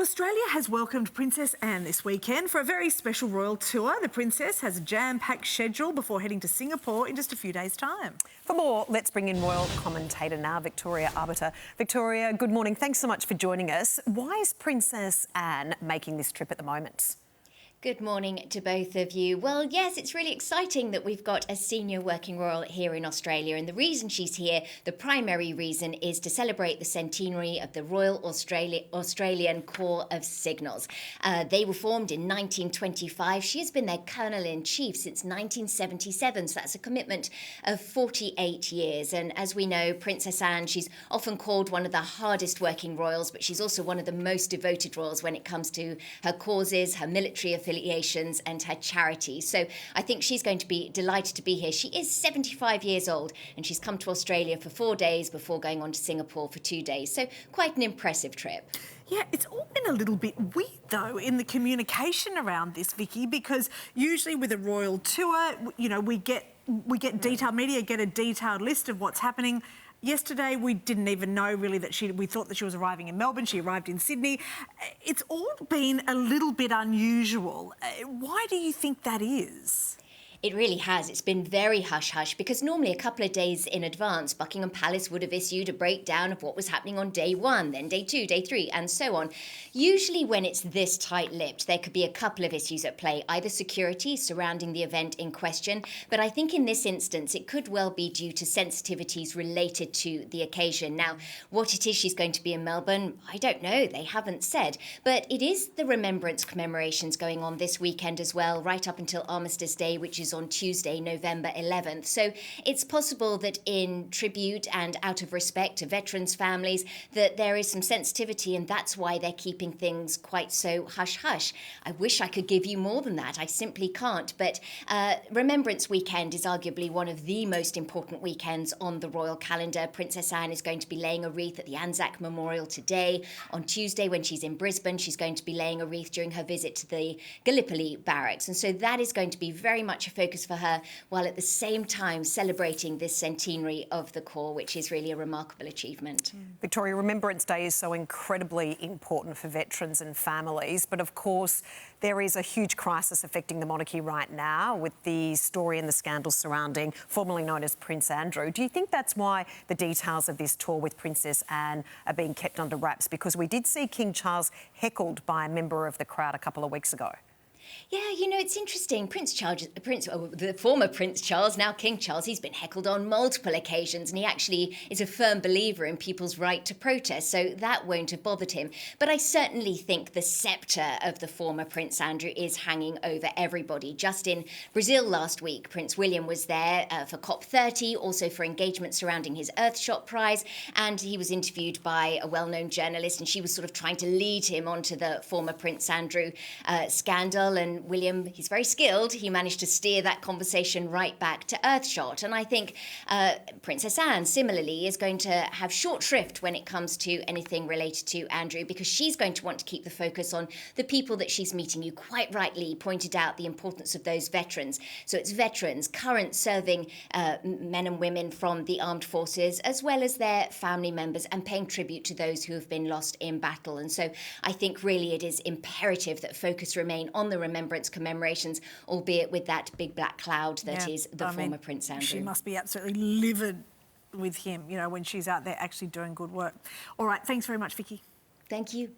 Australia has welcomed Princess Anne this weekend for a very special royal tour. The Princess has a jam-packed schedule before heading to Singapore in just a few days' time. For more, let's bring in royal commentator now, Victoria Arbiter. Victoria, good morning. Thanks so much for joining us. Why is Princess Anne making this trip at the moment? Good morning to both of you. Well, yes, it's really exciting that we've got a senior working royal here in Australia. And the reason she's here, the primary reason, is to celebrate the centenary of the Royal Australian Corps of Signals. They were formed in 1925. She has been their Colonel-in-Chief since 1977. So that's a commitment of 48 years. And as we know, Princess Anne, she's often called one of the hardest working royals, but she's also one of the most devoted royals when it comes to her causes, her military affiliations and her charities. So I think she's going to be delighted to be here. She is 75 years old and she's come to Australia for 4 days before going on to Singapore for 2 days. So quite an impressive trip. Yeah, it's all been a little bit weird, though, in the communication around this, Vicky, because usually with a royal tour, you know, we get detailed media, get a detailed list of what's happening. Yesterday, we didn't even know really that we thought that she was arriving in Melbourne. She arrived in Sydney. It's all been a little bit unusual. Why do you think that is? It really has. It's been very hush-hush because normally a couple of days in advance, Buckingham Palace would have issued a breakdown of what was happening on day 1, then day 2, day 3, and so on. Usually when it's this tight-lipped, there could be a couple of issues at play, either security surrounding the event in question, but I think in this instance it could well be due to sensitivities related to the occasion. Now, what it is she's going to be in Melbourne, I don't know, they haven't said, but it is the Remembrance commemorations going on this weekend as well, right up until Armistice Day, which is on Tuesday, November 11th. So it's possible that in tribute and out of respect to veterans' families, that there is some sensitivity and that's why they're keeping things quite so hush-hush. I wish I could give you more than that. I simply can't. But Remembrance Weekend is arguably one of the most important weekends on the royal calendar. Princess Anne is going to be laying a wreath at the Anzac Memorial today. On Tuesday, when she's in Brisbane, she's going to be laying a wreath during her visit to the Gallipoli barracks. And so that is going to be very much a focus for her, while at the same time celebrating this centenary of the Corps, which is really a remarkable achievement. Victoria, Remembrance Day is so incredibly important for veterans and families, but of course there is a huge crisis affecting the monarchy right now with the story and the scandals surrounding formerly known as Prince Andrew. Do you think that's why the details of this tour with Princess Anne are being kept under wraps? Because we did see King Charles heckled by a member of the crowd a couple of weeks ago. Yeah, you know, it's interesting. The former Prince Charles, now King Charles, he's been heckled on multiple occasions and he actually is a firm believer in people's right to protest, so that won't have bothered him. But I certainly think the sceptre of the former Prince Andrew is hanging over everybody. Just in Brazil last week, Prince William was there for COP30, also for engagement surrounding his Earthshot Prize, and he was interviewed by a well-known journalist and she was sort of trying to lead him onto the former Prince Andrew scandal. And William, he's very skilled. He managed to steer that conversation right back to Earthshot. And I think Princess Anne, similarly, is going to have short shrift when it comes to anything related to Andrew, because she's going to want to keep the focus on the people that she's meeting. You quite rightly pointed out the importance of those veterans. So it's veterans, current serving men and women from the armed forces, as well as their family members, and paying tribute to those who have been lost in battle. And so I think really it is imperative that focus remain on the Remembrance commemorations, albeit with that big black cloud that is the former Prince Andrew. She must be absolutely livid with him, you know, when she's out there actually doing good work. All right, thanks very much, Vicky. Thank you.